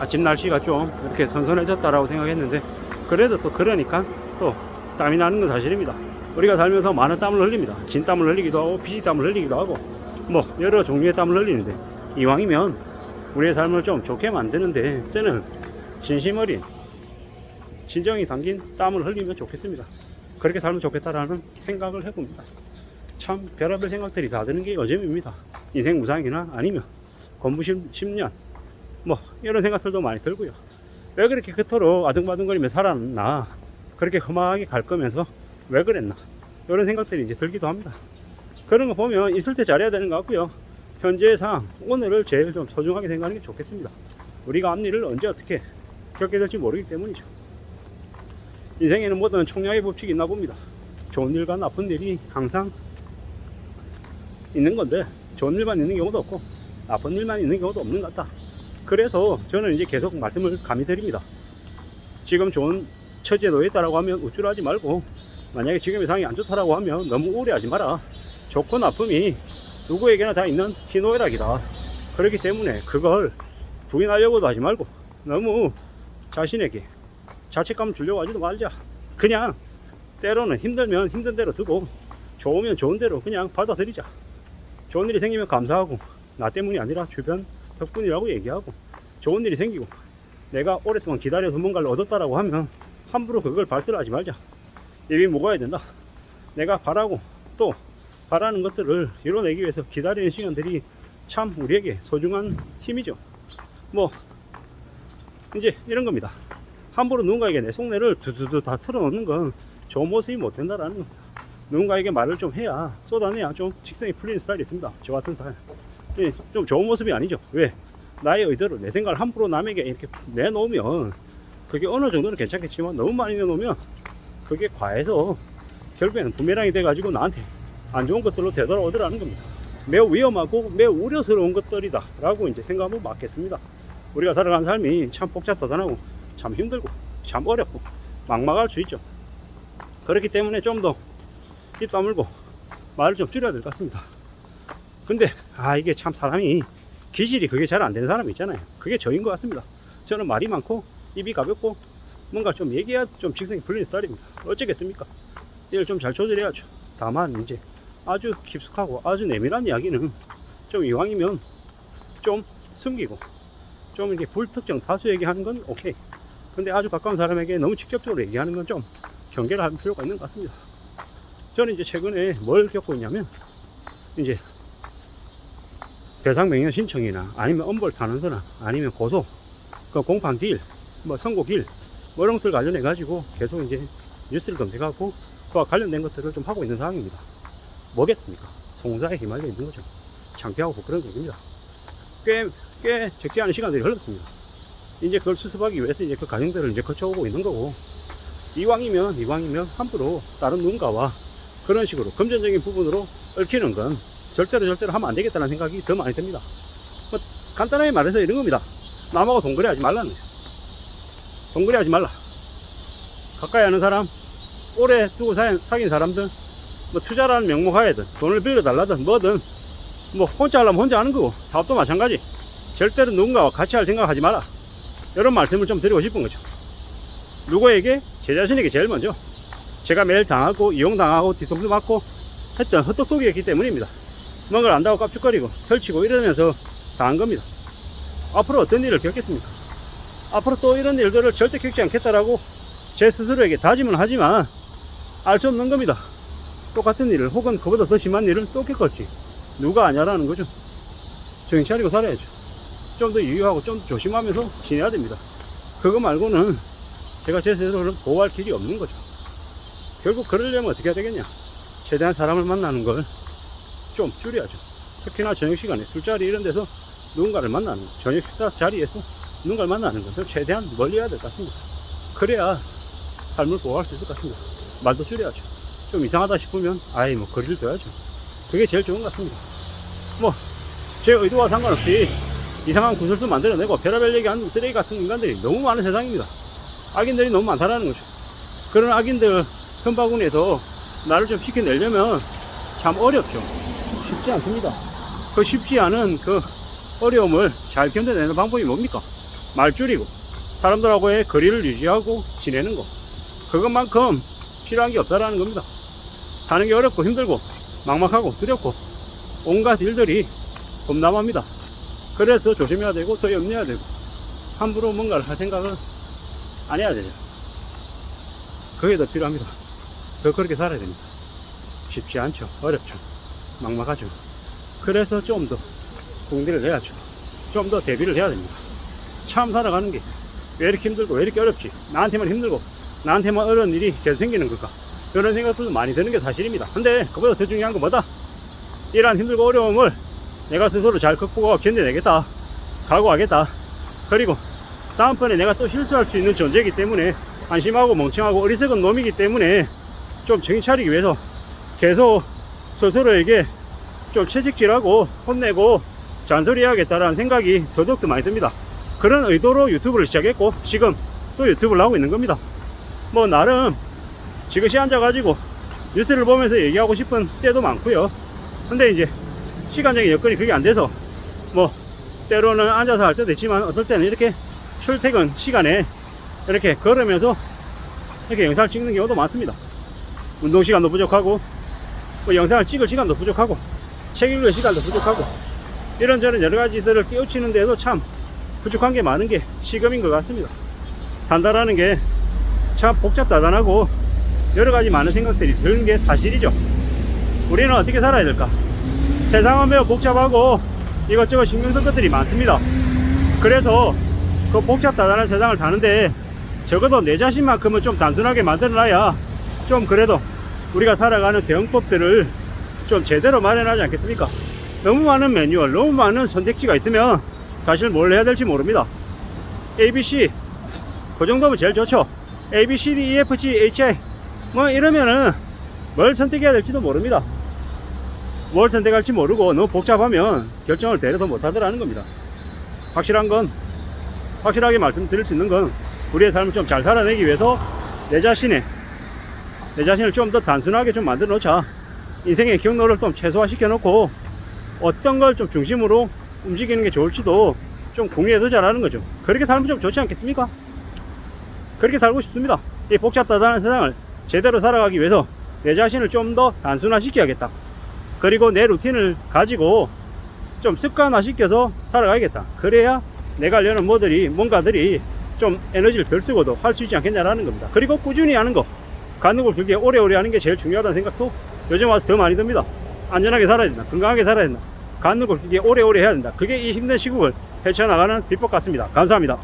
아침 날씨가 좀 이렇게 선선해졌다라고 생각했는데, 그래도 또 그러니까 또 땀이 나는 건 사실입니다. 우리가 살면서 많은 땀을 흘립니다. 진땀을 흘리기도 하고 피지땀을 흘리기도 하고 뭐 여러 종류의 땀을 흘리는데, 이왕이면 우리의 삶을 좀 좋게 만드는데 쓰는 진심 어린 진정이 담긴 땀을 흘리면 좋겠습니다. 그렇게 살면 좋겠다라는 생각을 해봅니다. 참 별의별 생각들이 다 드는 게 요즘입니다. 인생 무상이나 아니면 공부 10년 뭐 이런 생각들도 많이 들고요. 왜 그렇게 그토록 아둥바둥거리며 살았나, 그렇게 험하게 갈 거면서 왜 그랬나, 이런 생각들이 이제 들기도 합니다. 그런 거 보면 있을 때 잘해야 되는 것 같고요. 현재상 오늘을 제일 좀 소중하게 생각하는 게 좋겠습니다. 우리가 앞일을 언제 어떻게 겪게 될지 모르기 때문이죠. 인생에는 뭐든 총량의 법칙이 있나 봅니다. 좋은 일과 나쁜 일이 항상 있는 건데, 좋은 일만 있는 경우도 없고 나쁜 일만 있는 경우도 없는 것 같다. 그래서 저는 이제 계속 말씀을 감히 드립니다. 지금 좋은 처지에 놓여 있다라고 하면 우쭐하지 말고, 만약에 지금의 상황이 안 좋다라고 하면 너무 우울해하지 마라. 좋고 나쁨이 누구에게나 다 있는 희노애락이다. 그렇기 때문에 그걸 부인하려고도 하지 말고, 너무 자신에게 자책감을 주려고 하지도 말자. 그냥 때로는 힘들면 힘든 대로 두고, 좋으면 좋은 대로 그냥 받아들이자. 좋은 일이 생기면 감사하고, 나 때문이 아니라 주변 덕분이라고 얘기하고, 좋은 일이 생기고 내가 오랫동안 기다려서 뭔가를 얻었다라고 하면 함부로 그걸 발설하지 말자. 입이 무거워야 된다. 내가 바라고 또 바라는 것들을 이뤄내기 위해서 기다리는 시간들이 참 우리에게 소중한 힘이죠. 뭐 이제 이런 겁니다. 함부로 누군가에게 내 속내를 두두두 다 털어놓는 건 좋은 모습이 못 된다라는 겁니다. 누군가에게 말을 좀 해야, 쏟아내야 좀 직성이 풀리는 스타일이 있습니다. 저 같은 스타일. 좀 좋은 모습이 아니죠. 왜? 나의 의대로 내 생각을 함부로 남에게 이렇게 내놓으면 그게 어느 정도는 괜찮겠지만, 너무 많이 내놓으면 그게 과해서 결국에는 부메랑이 돼가지고 나한테 안 좋은 것들로 되돌아오더라는 겁니다. 매우 위험하고 매우 우려스러운 것들이다 라고 이제 생각하면 맞겠습니다. 우리가 살아가는 삶이 참 복잡하다고, 참 힘들고 참 어렵고 막막할 수 있죠. 그렇기 때문에 좀 더 입 다물고 말을 좀 줄여야 될 것 같습니다. 근데 이게 참 사람이 기질이 그게 잘 안 되는 사람이 있잖아요. 그게 저인 것 같습니다. 저는 말이 많고 입이 가볍고 뭔가 좀 얘기해야 좀 직성이 풀리는 스타일입니다. 어쩌겠습니까? 이걸 좀 잘 조절해야죠. 다만 이제 아주 깊숙하고 아주 내밀한 이야기는 좀 이왕이면 좀 숨기고, 좀 이렇게 불특정 다수에게 하는 건 오케이. 근데 아주 가까운 사람에게 너무 직접적으로 얘기하는 건 좀 경계를 할 필요가 있는 것 같습니다. 저는 이제 최근에 뭘 겪고 있냐면, 이제 배상명령 신청이나 아니면 엄벌 탄원서나 아니면 고소, 그 공판 딜, 뭐 선고 딜, 뭐 이런 것들 관련해 가지고 계속 이제 뉴스를 검색하고 그와 관련된 것들을 좀 하고 있는 상황입니다. 뭐겠습니까? 송사에 휘말려 있는 거죠. 창피하고 부끄러운 얘기입니다. 꽤 적지 않은 시간들이 흘렀습니다. 이제 그걸 수습하기 위해서 이제 그 과정들을 이제 거쳐오고 있는 거고, 이왕이면 함부로 다른 누군가와 그런 식으로 금전적인 부분으로 얽히는 건 절대로 하면 안 되겠다는 생각이 더 많이 듭니다. 뭐 간단하게 말해서 이런 겁니다. 남하고 동거래 하지 말라는 거예요. 동거래 하지 말라. 가까이 하는 사람, 오래 두고 사귄 사람들, 뭐 투자라는 명목 하에든 돈을 빌려달라든 뭐든, 뭐 혼자 하려면 혼자 하는 거고, 사업도 마찬가지. 절대로 누군가와 같이 할 생각 하지 마라. 이런 말씀을 좀 드리고 싶은 거죠. 누구에게? 제 자신에게 제일 먼저. 제가 매일 당하고 이용당하고 뒤통수 맞고 했던 헛똑똑이었기 때문입니다. 뭔가를 안다고 깝죽거리고 설치고 이러면서 당한 겁니다. 앞으로 어떤 일을 겪겠습니까? 앞으로 또 이런 일들을 절대 겪지 않겠다라고 제 스스로에게 다짐은 하지만 알 수 없는 겁니다. 똑같은 일을, 혹은 그보다 더 심한 일을 또 겪을지 누가 아냐라는 거죠. 정신 차리고 살아야죠. 좀 더 유의하고 좀 더 조심하면서 지내야 됩니다. 그거 말고는 제가 제 스스로를 보호할 길이 없는 거죠. 결국 그러려면 어떻게 해야 되겠냐? 최대한 사람을 만나는 걸 좀 줄여야죠. 특히나 저녁 시간에 술자리 이런 데서 누군가를 만나는, 저녁 식사 자리에서 누군가를 만나는 것을 최대한 멀리 해야 될 것 같습니다. 그래야 삶을 보호할 수 있을 것 같습니다. 말도 줄여야죠. 좀 이상하다 싶으면 뭐 거리를 둬야죠. 그게 제일 좋은 것 같습니다. 뭐 제 의도와 상관없이 이상한 구설수 만들어내고 별의별 얘기하는 쓰레기 같은 인간들이 너무 많은 세상입니다. 악인들이 너무 많다라는 거죠. 그런 악인들 틈바구니에서 나를 좀 시켜내려면 참 어렵죠. 쉽지 않습니다. 그 쉽지 않은 그 어려움을 잘 견뎌내는 방법이 뭡니까? 말 줄이고 사람들하고의 거리를 유지하고 지내는 거, 그것만큼 필요한 게 없다라는 겁니다. 사는 게 어렵고 힘들고 막막하고 두렵고 온갖 일들이 겁남합니다. 그래서 조심해야 되고 더 염려해야 되고 함부로 뭔가를 할 생각은 안 해야 되죠. 그게 더 필요합니다. 더 그렇게 살아야 됩니다. 쉽지 않죠. 어렵죠. 막막하죠. 그래서 좀 더 공들을 해야죠. 좀 더 대비를 해야 됩니다. 참 살아가는 게 왜 이렇게 힘들고 왜 이렇게 어렵지, 나한테만 힘들고 나한테만 어려운 일이 계속 생기는 걸까, 이런 생각도 많이 드는 게 사실입니다. 근데 그보다 더 중요한 건 뭐다? 이러한 힘들고 어려움을 내가 스스로 잘 극복하고 견뎌내겠다, 각오하겠다. 그리고 다음번에 내가 또 실수할 수 있는 존재이기 때문에, 안심하고 멍청하고 어리석은 놈이기 때문에 좀 정신 차리기 위해서 계속 스스로에게 좀 채찍질하고 혼내고 잔소리해야겠다라는 생각이 더더욱 많이 듭니다. 그런 의도로 유튜브를 시작했고 지금 또 유튜브를 하고 있는 겁니다. 뭐 나름 지그시 앉아가지고 뉴스를 보면서 얘기하고 싶은 때도 많고요. 근데 이제 시간적인 여건이 그게 안 돼서 뭐 때로는 앉아서 할 때도 있지만 어떨 때는 이렇게 출퇴근 시간에 이렇게 걸으면서 이렇게 영상을 찍는 경우도 많습니다. 운동 시간도 부족하고 뭐 영상을 찍을 시간도 부족하고 책 읽을 시간도 부족하고 이런저런 여러가지들을 깨우치는데도 참 부족한 게 많은 게 시금인 것 같습니다. 산다라는 게 참 복잡다단하고 여러가지 많은 생각들이 드는 게 사실이죠. 우리는 어떻게 살아야 될까? 세상은 매우 복잡하고 이것저것 신경 쓸 것들이 많습니다. 그래서 그 복잡다단한 세상을 사는데 적어도 내 자신만큼은 좀 단순하게 만들어놔야 좀 그래도 우리가 살아가는 대응법들을 좀 제대로 마련하지 않겠습니까? 너무 많은 매뉴얼, 너무 많은 선택지가 있으면 사실 뭘 해야 될지 모릅니다. ABC 그 정도면 제일 좋죠. A, B, C, D, E, F, G, H, I 뭐 이러면은 뭘 선택해야 될지도 모릅니다. 뭘 선택할지 모르고 너무 복잡하면 결정을 대려서 못하더라는 겁니다. 확실한 건, 확실하게 말씀드릴 수 있는 건 우리의 삶을 좀 잘 살아내기 위해서 내 자신을 좀 더 단순하게 좀 만들어 놓자. 인생의 경로를 좀 최소화시켜 놓고 어떤 걸 좀 중심으로 움직이는 게 좋을지도 좀 공유해 두자라는 거죠. 그렇게 살면 좀 좋지 않겠습니까? 그렇게 살고 싶습니다. 이 복잡다단한 세상을 제대로 살아가기 위해서 내 자신을 좀 더 단순화시켜야겠다. 그리고 내 루틴을 가지고 좀 습관화시켜서 살아가야겠다. 그래야 내가 하려는 뭔가들이 좀 에너지를 덜 쓰고도 할 수 있지 않겠냐라는 겁니다. 그리고 꾸준히 하는 거, 간혹을 길게 오래오래 하는 게 제일 중요하다는 생각도 요즘 와서 더 많이 듭니다. 안전하게 살아야 된다, 건강하게 살아야 된다, 간혹을 길게 오래오래 해야 된다. 그게 이 힘든 시국을 헤쳐나가는 비법 같습니다. 감사합니다.